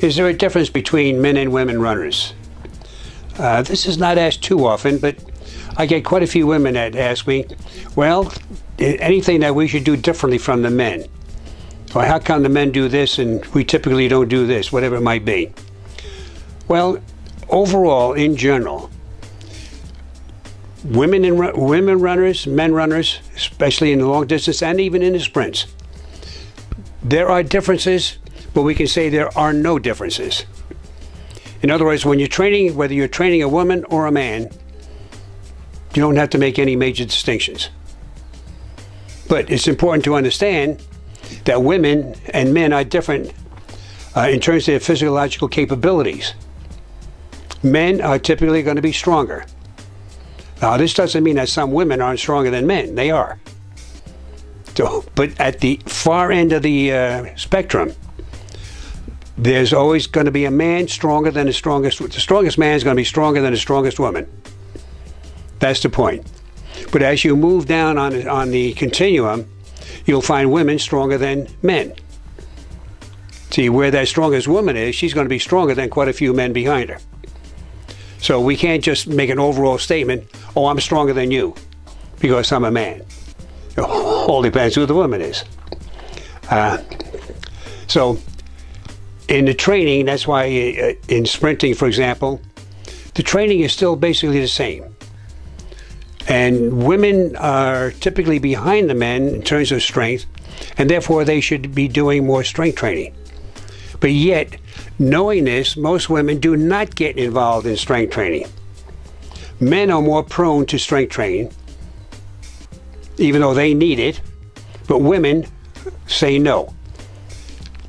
Is there a difference between men and women runners? This is not asked too often, but I get quite a few women that ask me, well, anything that we should do differently from the men? Or how come the men do this and we typically don't do this, whatever it might be? Well, overall, in general, women runners, men runners, especially in the long distance and even in the sprints, there are differences, but we can say there are no differences. In other words, when you're training, whether you're training a woman or a man, you don't have to make any major distinctions. But it's important to understand that women and men are different in terms of their physiological capabilities. Men are typically going to be stronger. Now, this doesn't mean that some women aren't stronger than men. They are. So, but at the far end of the spectrum, there's always going to be a man stronger than the strongest. The strongest man is going to be stronger than the strongest woman. That's the point. But as you move down on the continuum, you'll find women stronger than men. See, where that strongest woman is, she's going to be stronger than quite a few men behind her. So we can't just make an overall statement, oh, I'm stronger than you, because I'm a man. It all depends who the woman is. So in the training, that's why in sprinting, for example, the training is still basically the same. And women are typically behind the men in terms of strength, and therefore they should be doing more strength training. But yet, knowing this, most women do not get involved in strength training. Men are more prone to strength training, even though they need it, but women say no.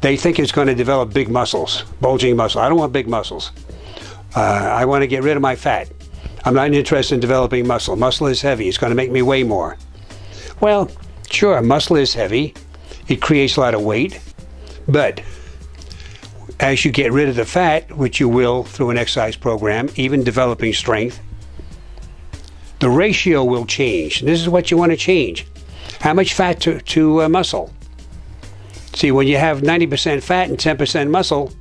They think it's going to develop big muscles, bulging muscle. I don't want big muscles. I want to get rid of my fat. I'm not interested in developing muscle. Muscle is heavy. It's going to make me weigh more. Well, sure, muscle is heavy. It creates a lot of weight. But as you get rid of the fat, which you will through an exercise program, even developing strength, the ratio will change. This is what you want to change. How much fat to muscle? See, when you have 90% fat and 10% muscle,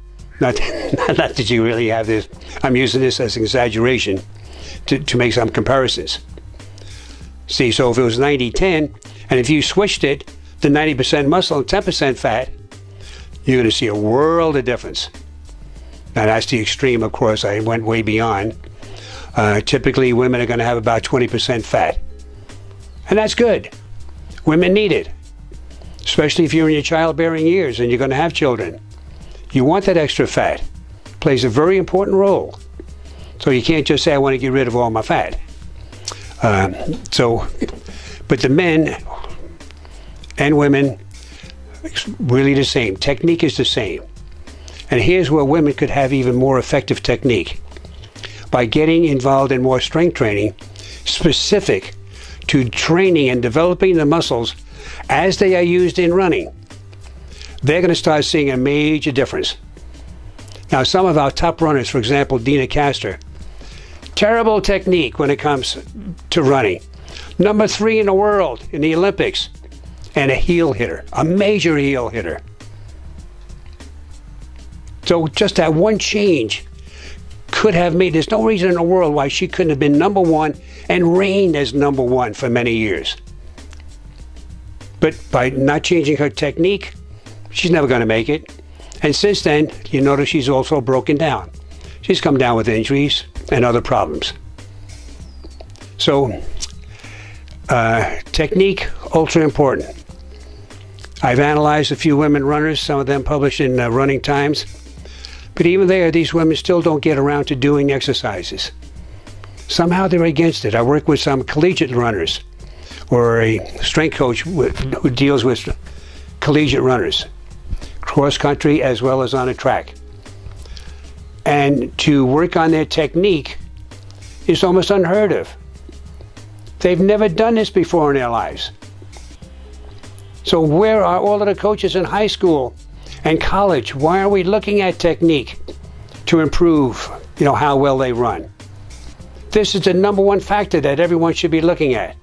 not that you really have this, I'm using this as an exaggeration to make some comparisons. See, so if it was 90-10, and if you switched it to 90% muscle and 10% fat, you're going to see a world of difference. Now that's the extreme, of course. I went way beyond. Typically, women are going to have about 20% fat. And that's good. Women need it, especially if you're in your childbearing years and you're going to have children. You want that extra fat. It plays a very important role. So you can't just say, I want to get rid of all my fat. But the men and women, it's really the same. Technique is the same. And here's where women could have even more effective technique. By getting involved in more strength training, specific to training and developing the muscles as they are used in running, they're going to start seeing a major difference. Now, some of our top runners, for example, Dina Castor, terrible technique when it comes to running. Number 3 in the world in the Olympics, and a heel hitter, a major heel hitter. So just that one change could have made, there's no reason in the world why she couldn't have been number 1 and reigned as number 1 for many years. But by not changing her technique, she's never going to make it. And since then, you notice she's also broken down. She's come down with injuries and other problems. So, technique, ultra important. I've analyzed a few women runners, some of them published in Running Times. But even there, these women still don't get around to doing exercises. Somehow they're against it. I work with some collegiate runners, or a strength coach who deals with collegiate runners, cross country as well as on a track. And to work on their technique is almost unheard of. They've never done this before in their lives. So where are all of the coaches in high school and college? Why are we looking at technique to improve, how well they run? This is the number 1 factor that everyone should be looking at.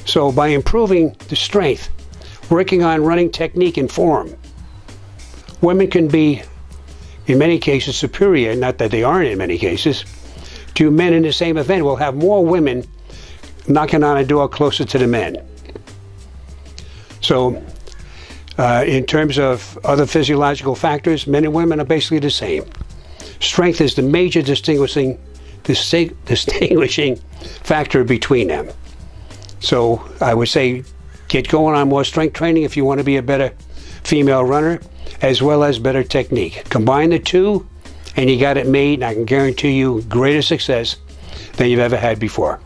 So by improving the strength, working on running technique and form, women can be in many cases superior, not that they aren't in many cases, to men in the same event. We'll have more women knocking on a door closer to the men. So in terms of other physiological factors, men and women are basically the same. Strength is the major distinguishing factor between them. So I would say get going on more strength training if you want to be a better female runner, as well as better technique. Combine the two and you got it made, and I can guarantee you greater success than you've ever had before.